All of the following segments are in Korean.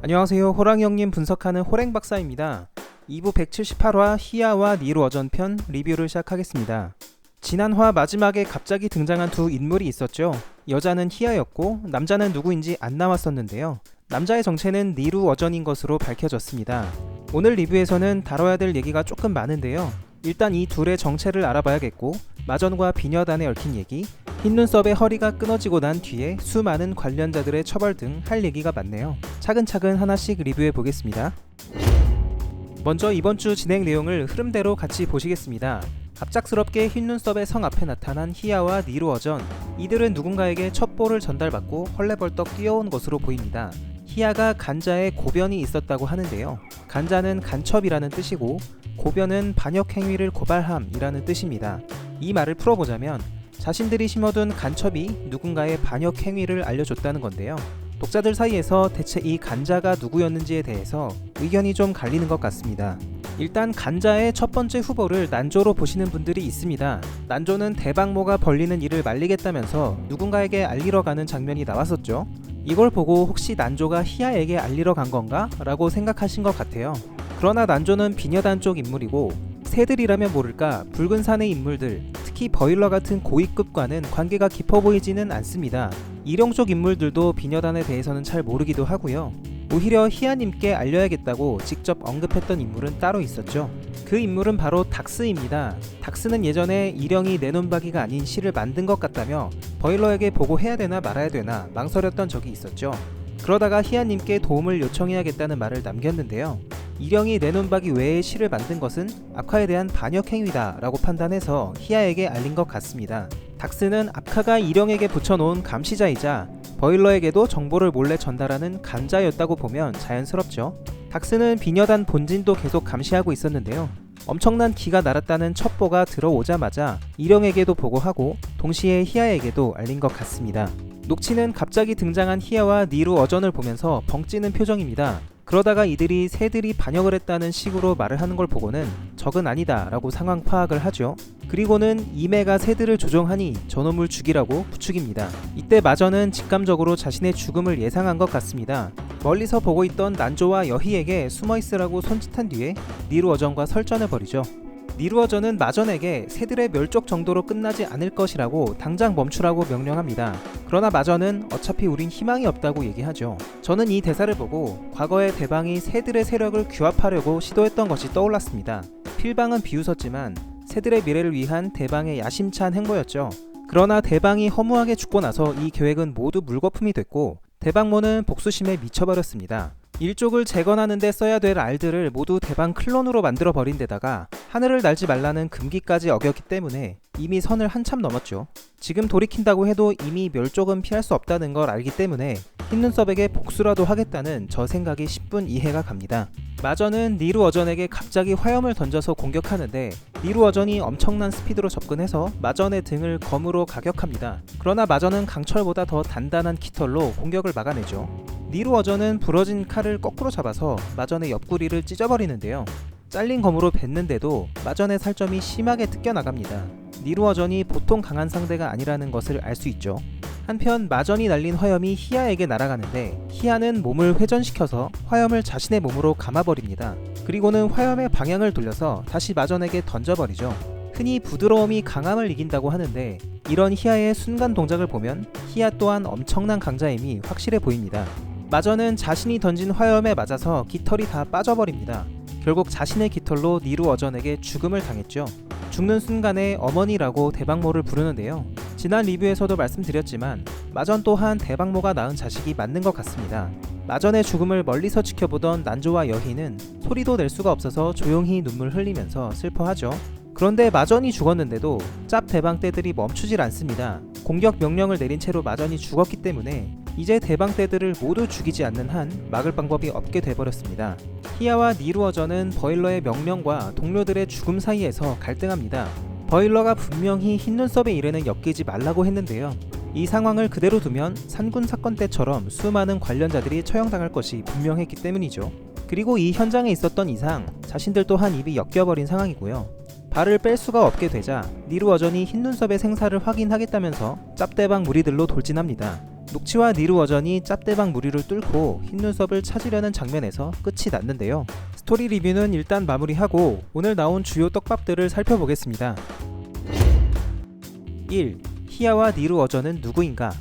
안녕하세요. 호랑이 형님 분석하는 호랭박사입니다. 2부 178화 희야와 니루어전 편 리뷰를 시작하겠습니다. 지난 화 마지막에 갑자기 등장한 두 인물이 있었죠. 여자는 희야였고 남자는 누구인지 안 나왔었는데요. 남자의 정체는 니루어전인 것으로 밝혀졌습니다. 오늘 리뷰에서는 다뤄야 될 얘기가 조금 많은데요. 일단 이 둘의 정체를 알아봐야겠고, 마전과 비녀단에 얽힌 얘기, 흰눈썹의 허리가 끊어지고 난 뒤에 수많은 관련자들의 처벌 등 할 얘기가 많네요. 차근차근 하나씩 리뷰해 보겠습니다. 먼저 이번 주 진행 내용을 흐름대로 같이 보시겠습니다. 갑작스럽게 흰눈썹의 성 앞에 나타난 희야와 니루어전, 이들은 누군가에게 첩보를 전달받고 헐레벌떡 뛰어온 것으로 보입니다. 희야가 간자에 고변이 있었다고 하는데요. 간자는 간첩이라는 뜻이고 고변은 반역행위를 고발함이라는 뜻입니다. 이 말을 풀어보자면 자신들이 심어둔 간첩이 누군가의 반역행위를 알려줬다는 건데요. 독자들 사이에서 대체 이 간자가 누구였는지에 대해서 의견이 좀 갈리는 것 같습니다. 일단 간자의 첫 번째 후보를 난조로 보시는 분들이 있습니다. 난조는 대방모가 벌리는 일을 말리겠다면서 누군가에게 알리러 가는 장면이 나왔었죠. 이걸 보고 혹시 난조가 희야에게 알리러 간 건가? 라고 생각하신 것 같아요. 그러나 난조는 비녀단 쪽 인물이고 새들이라면 모를까 붉은 산의 인물들, 특히 버일러 같은 고위급과는 관계가 깊어 보이지는 않습니다. 일용 쪽 인물들도 비녀단에 대해서는 잘 모르기도 하고요. 오히려 희야님께 알려야겠다고 직접 언급했던 인물은 따로 있었죠. 그 인물은 바로 닥스입니다. 닥스는 예전에 일영이 내논박이가 아닌 시를 만든 것 같다며 버일러에게 보고해야 되나 말아야 되나 망설였던 적이 있었죠. 그러다가 희야님께 도움을 요청해야겠다는 말을 남겼는데요. 일영이 내논박이 외에 시를 만든 것은 악화에 대한 반역행위다 라고 판단해서 희야에게 알린 것 같습니다. 닥스는 악화가 일영에게 붙여놓은 감시자이자 버일러에게도 정보를 몰래 전달하는 간자였다고 보면 자연스럽죠. 닥스는 비녀단 본진도 계속 감시하고 있었는데요. 엄청난 기가 날았다는 첩보가 들어오자마자 일영에게도 보고하고 동시에 희야에게도 알린 것 같습니다. 녹치는 갑자기 등장한 희야와 니루어전을 보면서 벙찌는 표정입니다. 그러다가 이들이 새들이 반역을 했다는 식으로 말을 하는 걸 보고는 적은 아니다 라고 상황 파악을 하죠. 그리고는 이매가 새들을 조종하니 저놈을 죽이라고 부축입니다. 이때 마전은 직감적으로 자신의 죽음을 예상한 것 같습니다. 멀리서 보고 있던 난조와 여희에게 숨어있으라고 손짓한 뒤에 니루어전과 설전을 벌이죠. 니루어전은 마전에게 새들의 멸족 정도로 끝나지 않을 것이라고 당장 멈추라고 명령합니다. 그러나 마전은 어차피 우린 희망이 없다고 얘기하죠. 저는 이 대사를 보고 과거에 대방이 새들의 세력을 규합하려고 시도했던 것이 떠올랐습니다. 필방은 비웃었지만 새들의 미래를 위한 대방의 야심찬 행보였죠. 그러나 대방이 허무하게 죽고 나서 이 계획은 모두 물거품이 됐고 대방모는 복수심에 미쳐버렸습니다. 일족을 재건하는 데 써야 될 알들을 모두 대방 클론으로 만들어버린 데다가 하늘을 날지 말라는 금기까지 어겼기 때문에 이미 선을 한참 넘었죠. 지금 돌이킨다고 해도 이미 멸족은 피할 수 없다는 걸 알기 때문에 흰눈썹에게 복수라도 하겠다는 저 생각이 10분 이해가 갑니다. 마전은 니루어전에게 갑자기 화염을 던져서 공격하는데 니루어전이 엄청난 스피드로 접근해서 마전의 등을 검으로 가격합니다. 그러나 마전은 강철보다 더 단단한 깃털로 공격을 막아내죠. 니루어전은 부러진 칼을 거꾸로 잡아서 마전의 옆구리를 찢어버리는데요. 잘린 검으로 뱉는데도 마전의 살점이 심하게 뜯겨나갑니다. 니루어전이 보통 강한 상대가 아니라는 것을 알 수 있죠. 한편 마전이 날린 화염이 희야에게 날아가는데 희야는 몸을 회전시켜서 화염을 자신의 몸으로 감아버립니다. 그리고는 화염의 방향을 돌려서 다시 마전에게 던져버리죠. 흔히 부드러움이 강함을 이긴다고 하는데 이런 희야의 순간 동작을 보면 희야 또한 엄청난 강자임이 확실해 보입니다. 마전은 자신이 던진 화염에 맞아서 깃털이 다 빠져버립니다. 결국 자신의 깃털로 니루어전에게 죽음을 당했죠. 죽는 순간에 어머니라고 대방모를 부르는데요. 지난 리뷰에서도 말씀드렸지만 마전 또한 대방모가 낳은 자식이 맞는 것 같습니다. 마전의 죽음을 멀리서 지켜보던 난조와 여희는 소리도 낼 수가 없어서 조용히 눈물 흘리면서 슬퍼하죠. 그런데 마전이 죽었는데도 짭 대방떼들이 멈추질 않습니다. 공격 명령을 내린 채로 마전이 죽었기 때문에 이제 대방떼들을 모두 죽이지 않는 한 막을 방법이 없게 돼버렸습니다. 희야와 니루어전은 버일러의 명령과 동료들의 죽음 사이에서 갈등합니다. 버일러가 분명히 흰눈썹의 일에는 엮이지 말라고 했는데요. 이 상황을 그대로 두면 산군 사건 때처럼 수많은 관련자들이 처형당할 것이 분명했기 때문이죠. 그리고 이 현장에 있었던 이상 자신들 또한 입이 엮여버린 상황이고요. 발을 뺄 수가 없게 되자 니루어전이 흰눈썹의 생사를 확인하겠다면서 짭대방 무리들로 돌진합니다. 녹치와 니루 어전이 짭대방 무리를 뚫고 흰 눈썹을 찾으려는 장면에서 끝이 났는데요. 스토리 리뷰는 일단 마무리하고 오늘 나온 주요 떡밥들을 살펴보겠습니다. 1. 히야와 니루 어전은 누구인가?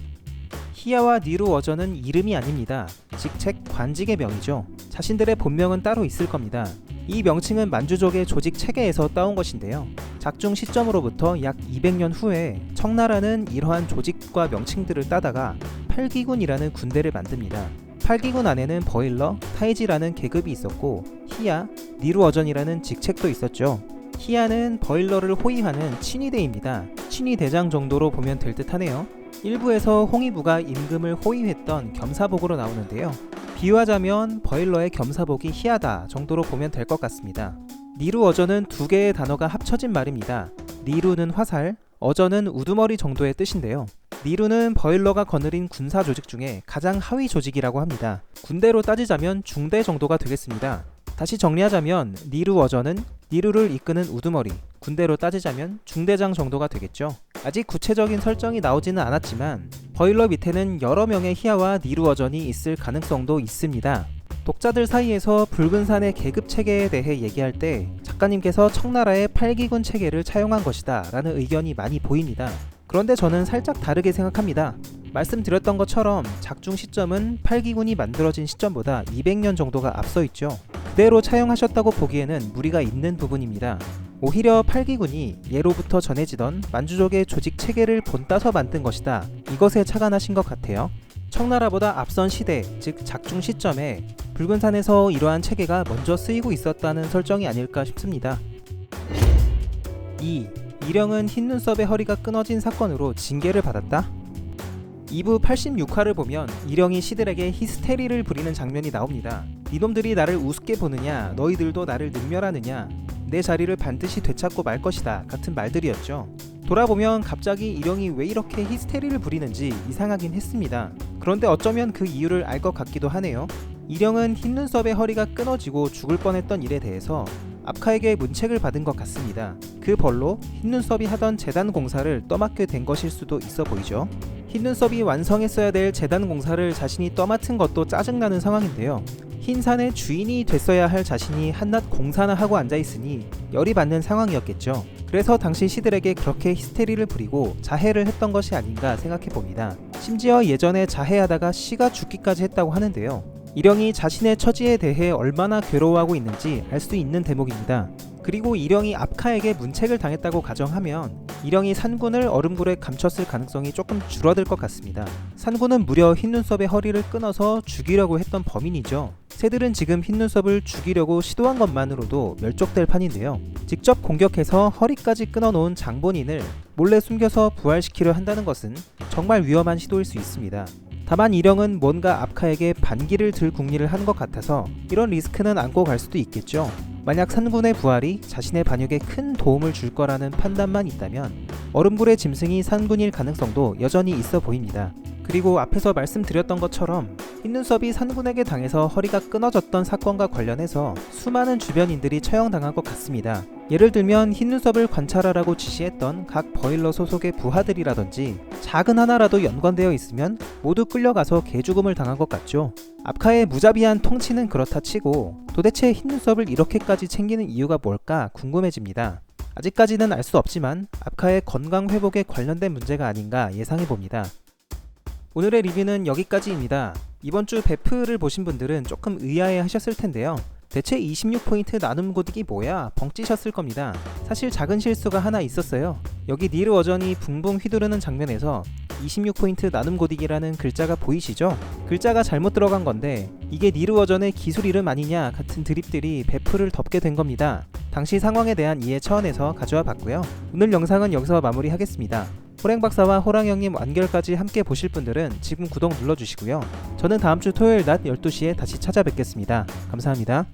히야와 니루 어전은 이름이 아닙니다. 직책 관직의 명이죠. 자신들의 본명은 따로 있을 겁니다. 이 명칭은 만주족의 조직 체계에서 따온 것인데요. 작중 시점으로부터 약 200년 후에 청나라는 이러한 조직과 명칭들을 따다가 8기군이라는 군대를 만듭니다. 8기군 안에는 버일러, 타이지라는 계급이 있었고 히야, 니루 어전이라는 직책도 있었죠. 히야는 버일러를 호위하는 친위대입니다. 친위대장 정도로 보면 될 듯 하네요. 일부에서 홍위부가 임금을 호위했던 겸사복으로 나오는데요. 비유하자면 버일러의 겸사복이 히야다 정도로 보면 될 것 같습니다. 니루 어전은 두 개의 단어가 합쳐진 말입니다. 니루는 화살, 어전은 우두머리 정도의 뜻인데요. 니루는 버일러가 거느린 군사 조직 중에 가장 하위 조직이라고 합니다. 군대로 따지자면 중대 정도가 되겠습니다. 다시 정리하자면 니루 어전은 니루를 이끄는 우두머리, 군대로 따지자면 중대장 정도가 되겠죠. 아직 구체적인 설정이 나오지는 않았지만 버일러 밑에는 여러 명의 히야와 니루 어전이 있을 가능성도 있습니다. 독자들 사이에서 붉은 산의 계급 체계에 대해 얘기할 때 작가님께서 청나라의 8기군 체계를 차용한 것이다 라는 의견이 많이 보입니다. 그런데 저는 살짝 다르게 생각합니다. 말씀드렸던 것처럼 작중 시점은 8기군이 만들어진 시점보다 200년 정도가 앞서 있죠. 그대로 차용하셨다고 보기에는 무리가 있는 부분입니다. 오히려 8기군이 예로부터 전해지던 만주족의 조직 체계를 본따서 만든 것이다. 이것에 착안하신 것 같아요. 청나라보다 앞선 시대, 즉 작중 시점에 붉은 산에서 이러한 체계가 먼저 쓰이고 있었다는 설정이 아닐까 싶습니다. 2. 이령은 흰 눈썹의 허리가 끊어진 사건으로 징계를 받았다? 2부 86화를 보면 이령이 시들에게 히스테리를 부리는 장면이 나옵니다. 니놈들이 나를 우습게 보느냐, 너희들도 나를 능멸하느냐, 내 자리를 반드시 되찾고 말 것이다 같은 말들이었죠. 돌아보면 갑자기 이령이 왜 이렇게 히스테리를 부리는지 이상하긴 했습니다. 그런데 어쩌면 그 이유를 알 것 같기도 하네요. 이령은 흰 눈썹의 허리가 끊어지고 죽을 뻔했던 일에 대해서 압카에게 문책을 받은 것 같습니다. 그 벌로 흰 눈썹이 하던 재단 공사를 떠맡게 된 것일 수도 있어 보이죠. 흰 눈썹이 완성했어야 될 재단 공사를 자신이 떠맡은 것도 짜증나는 상황인데요. 흰 산의 주인이 됐어야 할 자신이 한낱 공사나 하고 앉아있으니 열이 받는 상황이었겠죠. 그래서 당시 시들에게 그렇게 히스테리를 부리고 자해를 했던 것이 아닌가 생각해봅니다. 심지어 예전에 자해하다가 시가 죽기까지 했다고 하는데요. 이령이 자신의 처지에 대해 얼마나 괴로워하고 있는지 알 수 있는 대목입니다. 그리고 이령이 압카에게 문책을 당했다고 가정하면 이령이 산군을 얼음굴에 감췄을 가능성이 조금 줄어들 것 같습니다. 산군은 무려 흰눈썹의 허리를 끊어서 죽이려고 했던 범인이죠. 새들은 지금 흰눈썹을 죽이려고 시도한 것만으로도 멸족될 판인데요. 직접 공격해서 허리까지 끊어놓은 장본인을 몰래 숨겨서 부활시키려 한다는 것은 정말 위험한 시도일 수 있습니다. 다만 이령은 뭔가 압카에게 반기를 들 궁리를 한 것 같아서 이런 리스크는 안고 갈 수도 있겠죠. 만약 산군의 부활이 자신의 반역에 큰 도움을 줄 거라는 판단만 있다면 얼음굴의 짐승이 산군일 가능성도 여전히 있어 보입니다. 그리고 앞에서 말씀드렸던 것처럼 흰눈썹이 산군에게 당해서 허리가 끊어졌던 사건과 관련해서 수많은 주변인들이 처형당한 것 같습니다. 예를 들면 흰눈썹을 관찰하라고 지시했던 각 버일러 소속의 부하들이라든지 작은 하나라도 연관되어 있으면 모두 끌려가서 개죽음을 당한 것 같죠. 압카의 무자비한 통치는 그렇다 치고 도대체 흰눈썹을 이렇게까지 챙기는 이유가 뭘까 궁금해집니다. 아직까지는 알 수 없지만 압카의 건강 회복에 관련된 문제가 아닌가 예상해봅니다. 오늘의 리뷰는 여기까지입니다. 이번 주 베프를 보신 분들은 조금 의아해 하셨을 텐데요. 대체 26포인트 나눔 고딕이 뭐야? 벙찌셨을 겁니다. 사실 작은 실수가 하나 있었어요. 여기 니르 어전이 붕붕 휘두르는 장면에서 26포인트 나눔 고딕이라는 글자가 보이시죠? 글자가 잘못 들어간 건데 이게 니르 어전의 기술 이름 아니냐 같은 드립들이 베프를 덮게 된 겁니다. 당시 상황에 대한 이해 차원에서 가져와 봤고요. 오늘 영상은 여기서 마무리하겠습니다. 호랭박사와 호랑형님 완결까지 함께 보실 분들은 지금 구독 눌러주시고요. 저는 다음주 토요일 낮 12시에 다시 찾아뵙겠습니다. 감사합니다.